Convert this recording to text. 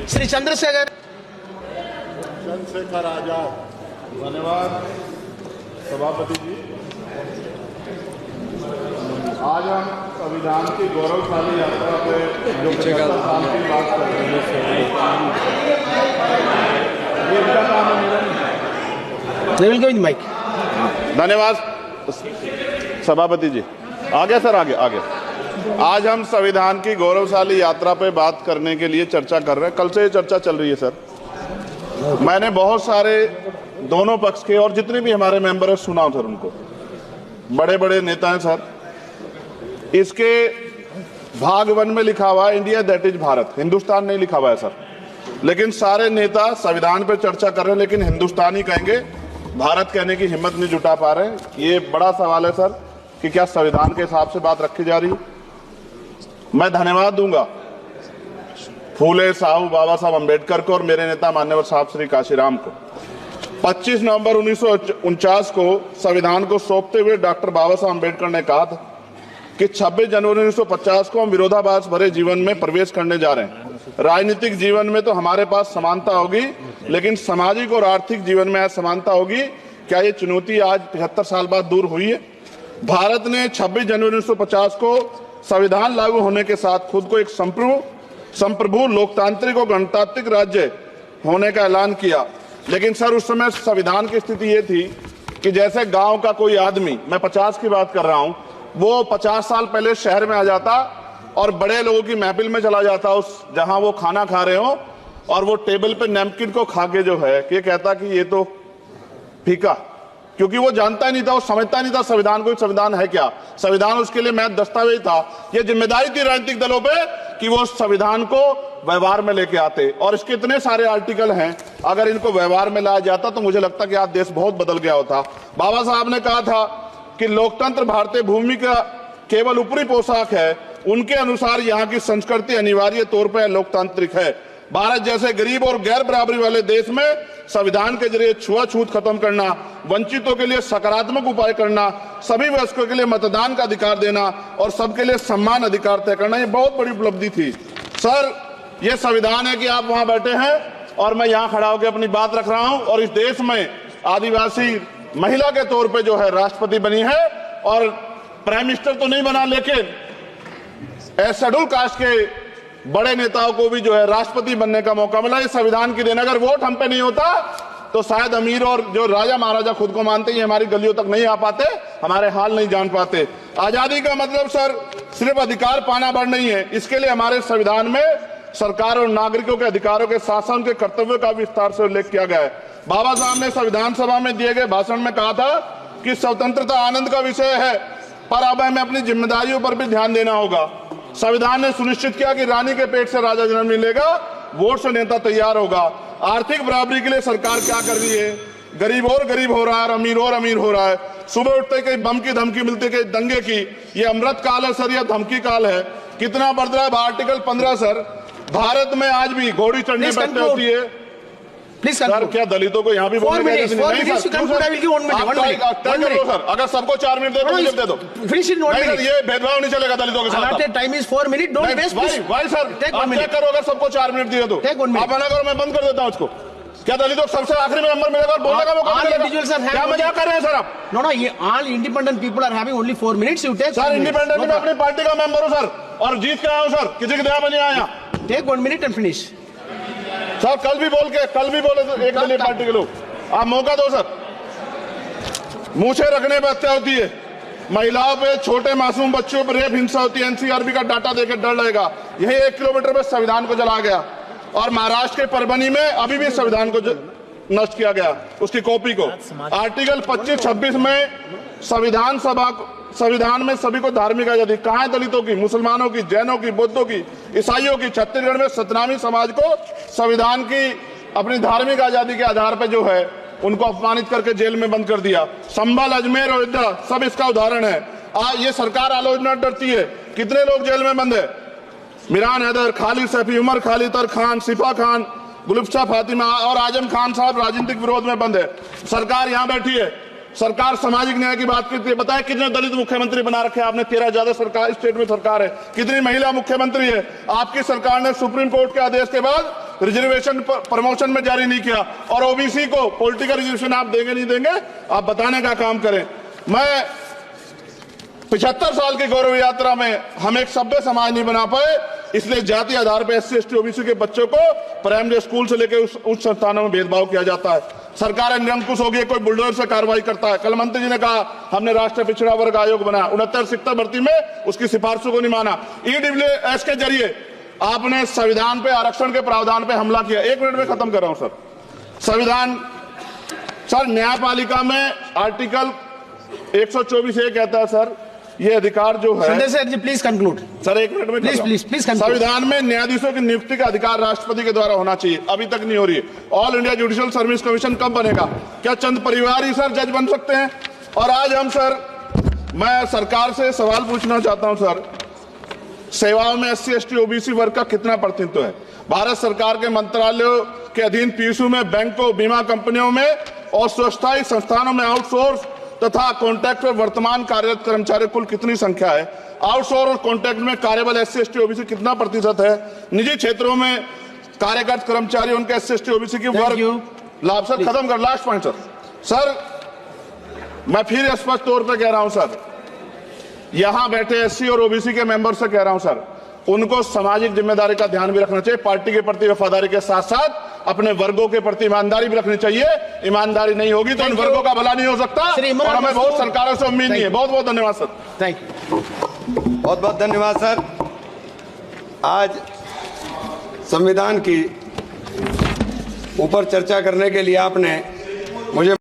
श्री चंद्रशेखर आजाद। धन्यवाद सभापति जी। आज हम संविधान की गौरवशाली यात्रा पे जो 75 साल की बात कर रहे हैं, ये इनका काम है। माइक। धन्यवाद सभापति जी। आगे सर, आगे आगे। आज हम संविधान की गौरवशाली यात्रा पे बात करने के लिए चर्चा कर रहे हैं। कल से ये चर्चा चल रही है सर। मैंने बहुत सारे दोनों पक्ष के और जितने भी हमारे मेंबर हैं सुना सर, उनको बड़े बड़े नेता हैं सर। इसके भाग 1 में लिखा हुआ है India that is Bharat, Hindustan नहीं लिखा हुआ है सर। लेकिन सारे नेता संविधान पे चर्चा कर रहे हैं, लेकिन हिंदुस्तान ही कहेंगे, भारत कहने की हिम्मत नहीं जुटा पा रहे हैं। ये बड़ा सवाल है सर कि क्या संविधान के हिसाब से बात रखी जा रही है। मैं धन्यवाद दूंगा फूले साहू बाबा साहब अम्बेडकर को और मेरे नेता मान्यवर साहब श्री काशीराम को। 25 नवंबर 1949 को संविधान को सौंपते हुए डॉक्टर बाबा साहब अम्बेडकर ने कहा था कि 26 जनवरी 1950 को हम विरोधाभास भरे जीवन में प्रवेश करने जा रहे हैं। राजनीतिक जीवन में तो हमारे पास समानता होगी, लेकिन सामाजिक और आर्थिक जीवन में असमानता होगी। क्या ये चुनौती आज 75 साल बाद दूर हुई है? भारत ने 26 जनवरी 1950 को संविधान लागू होने के साथ खुद को एक संप्रभु लोकतांत्रिक और गणतांत्रिक राज्य होने का ऐलान किया। लेकिन सर उस समय संविधान की स्थिति ये थी कि जैसे गांव का कोई आदमी, मैं 50 की बात कर रहा हूं, वो 50 साल पहले शहर में आ जाता और बड़े लोगों की महफिल में चला जाता, उस जहां वो खाना खा रहे हो, और वो टेबल पे नैपकिन को खा के जो है कि कहता कि ये तो फीका, क्योंकि वो जानता ही नहीं था, वो समझता नहीं था संविधान को, संविधान है क्या। संविधान उसके लिए महज दस्तावेज था। ये जिम्मेदारी थी राजनीतिक दलों पे कि वो संविधान को व्यवहार में लेके आते। और इसके इतने सारे आर्टिकल हैं, अगर इनको व्यवहार में लाया जाता तो मुझे लगता कि आज देश बहुत बदल गया होता। बाबा साहब ने कहा था कि लोकतंत्र भारतीय भूमि का केवल ऊपरी पोशाक है, उनके अनुसार यहाँ की संस्कृति अनिवार्य तौर पर लोकतांत्रिक है। भारत जैसे गरीब और गैर बराबरी वाले देश में संविधान के जरिए छुआछूत खत्म करना, वंचितों के लिए सकारात्मक उपाय करना, सभी वयस्कों के लिए मतदान का अधिकार देना और सबके लिए सम्मान अधिकार तय करना, ये बहुत बड़ी उपलब्धि थी सर। ये संविधान है कि आप वहां बैठे हैं और मैं यहाँ खड़ा होकर अपनी बात रख रहा हूं, और इस देश में आदिवासी महिला के तौर पे जो है राष्ट्रपति बनी है, और प्राइम मिनिस्टर तो नहीं बना, लेकिन शेड्यूल कास्ट के बड़े नेताओं को भी जो है राष्ट्रपति बनने का मौका मिला। इस संविधान की देन, अगर वोट हम पे नहीं होता तो शायद अमीर और जो राजा महाराजा खुद को मानते हैं हमारी गलियों तक नहीं आ पाते, हमारे हाल नहीं जान पाते। आजादी का मतलब सर सिर्फ अधिकार पाना बढ़ नहीं है, इसके लिए हमारे संविधान में सरकार और नागरिकों के अधिकारों के शासन के कर्तव्यों का विस्तार से उल्लेख किया गया है। बाबा साहब ने संविधान सभा में दिए गए भाषण में कहा था कि स्वतंत्रता आनंद का विषय है, पर अब हमें अपनी जिम्मेदारियों पर भी ध्यान देना होगा। संविधान ने सुनिश्चित किया कि रानी के पेट से राजा जन्म नहीं लेगा, वोट से नेता तैयार होगा। आर्थिक बराबरी के लिए सरकार क्या कर रही है? गरीब और गरीब हो रहा है और अमीर और अमीर हो रहा है। सुबह उठते कहीं बम की धमकी मिलती, कहीं दंगे की। ये अमृत काल है सर या धमकी काल है? कितना बढ़ रहा है आर्टिकल 15 सर। भारत में आज भी घोड़ी चढ़ने बैठते होती है प्लीज सर। क्या दलितों को यहाँ भी बोलने सर, अगर सबको 4 मिनट दे दो, मुझे दे दो। ये भेदभाव नहीं चलेगा दलितों के साथ। Time is 4 minute. Don't waste. भाई सर आप चेक करो, अगर सबको 4 मिनट दिए तो आप मना करो, मैं बंद कर देता हूँ इसको। क्या दलितों सबसे आखिरी में नंबर मिलेगा और बोलने का मौका मिलेगा? क्या मजाक कर रहे हैं सर आप? नो, ये all independent people are having only 4 minutes. You take sir. Independent में अपनी पार्टी का मेंबर हूँ सर, और जीत के आया हूँ सर, किसी की दया में नहीं आया। Take 1 minute and finish sir. कल भी बोले तो एक दलीय पार्टी के लोग, आप मौका दो सर। मूछे रखने पर हत्या होती है, महिलाओं पे, छोटे मासूम बच्चों पर रेप हिंसा होती है। एनसीआरबी का डाटा देकर डर लगेगा। यही 1 किलोमीटर में संविधान को जला गया, और महाराष्ट्र के परभनी में अभी भी संविधान को नष्ट किया गया, उसकी कॉपी को। आर्टिकल 25-26 में संविधान में सभी को धार्मिक आजादी। कहाँ है दलितों की, मुसलमानों की, जैनों की, बौद्धों की, ईसाइयों की? छत्तीसगढ़ में सतनामी समाज को संविधान की अपनी धार्मिक आजादी के आधार पर जो है उनको अपमानित करके जेल में बंद कर दिया। संभल, अजमेर, अयोध्या सब इसका उदाहरण है। ये सरकार आलोचना डरती है। कितने लोग जेल में बंद है? मिरान हैदर, खालिद सैफी, उमर खालिद खान, सिफा खान, गुलफ्शा फातिमा और आजम खान साहब राजनीतिक विरोध में बंद है। सरकार यहाँ बैठी है, सरकार सामाजिक न्याय की बात करती है। बताए कितने दलित मुख्यमंत्री बना रखे आपने? 13 ज्यादा सरकार स्टेट में सरकार है। कितनी महिला मुख्यमंत्री है? आपकी सरकार ने सुप्रीम कोर्ट के आदेश के बाद रिजर्वेशन प्रमोशन में जारी नहीं किया, और ओबीसी को पॉलिटिकल रिजर्वेशन आप देंगे नहीं देंगे, आप बताने का काम करें। मैं 75 साल की गौरव यात्रा में हम एक सभ्य समाज नहीं बना पाए, इसलिए जाति आधार पर SC ST OBC के बच्चों को प्राइमरी स्कूल से लेकर उच्च संस्थानों में भेदभाव किया जाता है। सरकार निरंकुश हो गई, कोई बुलडोजर से कार्रवाई करता है। कल मंत्री जी ने कहा हमने राष्ट्रीय पिछड़ा वर्ग आयोग बनाया, 69 शिक्षक भर्ती में उसकी सिफारिशों को नहीं माना। EWS के जरिए आपने संविधान पे, आरक्षण के प्रावधान पे हमला किया। 1 मिनट में खत्म कर रहा हूं सर। संविधान सर, न्यायपालिका में आर्टिकल 124A कहता है सर, ये अधिकार जो है, Sanjay sir ji please conclude sir 1 minute में प्लीज संविधान में न्यायाधीशों की नियुक्ति का अधिकार राष्ट्रपति के द्वारा होना चाहिए, अभी तक नहीं हो रही है। All India judicial service commission कब बनेगा? क्या चंद परिवार ही सर जज बन सकते हैं? और आज हम सर, मैं सरकार से सवाल पूछना चाहता हूं सर, सेवाओं में SC ST OBC वर्ग का कितना प्रतिनिधित्व है? भारत सरकार के मंत्रालयों के अधीन PSU में, बैंकों, बीमा कंपनियों में और स्वशासी संस्थानों में आउटसोर्स तथा कॉन्ट्रैक्ट पर वर्तमान कार्यरत कर्मचारी कुल कितनी संख्या है? आउटसोर्स और कॉन्ट्रैक्ट में कार्यबल SC ST OBC कितना प्रतिशत है? निजी क्षेत्रों में कार्यरत कर्मचारी, उनके SC ST OBC की वर्ग लाभ। सर खत्म कर, लास्ट पॉइंट सर, मैं फिर स्पष्ट तौर पर कह रहा हूं सर, यहां बैठे SC और OBC के मेंबर से कह रहा हूं सर, उनको सामाजिक जिम्मेदारी का ध्यान भी रखना चाहिए। पार्टी के प्रति वफादारी के साथ साथ अपने वर्गों के प्रति ईमानदारी भी रखनी चाहिए। ईमानदारी नहीं होगी तो इन वर्गों का भला नहीं हो सकता, और हमें बहुत सरकारों से उम्मीद नहीं है। बहुत बहुत धन्यवाद सर। थैंक यू, बहुत बहुत धन्यवाद सर। आज संविधान की ऊपर चर्चा करने के लिए आपने मुझे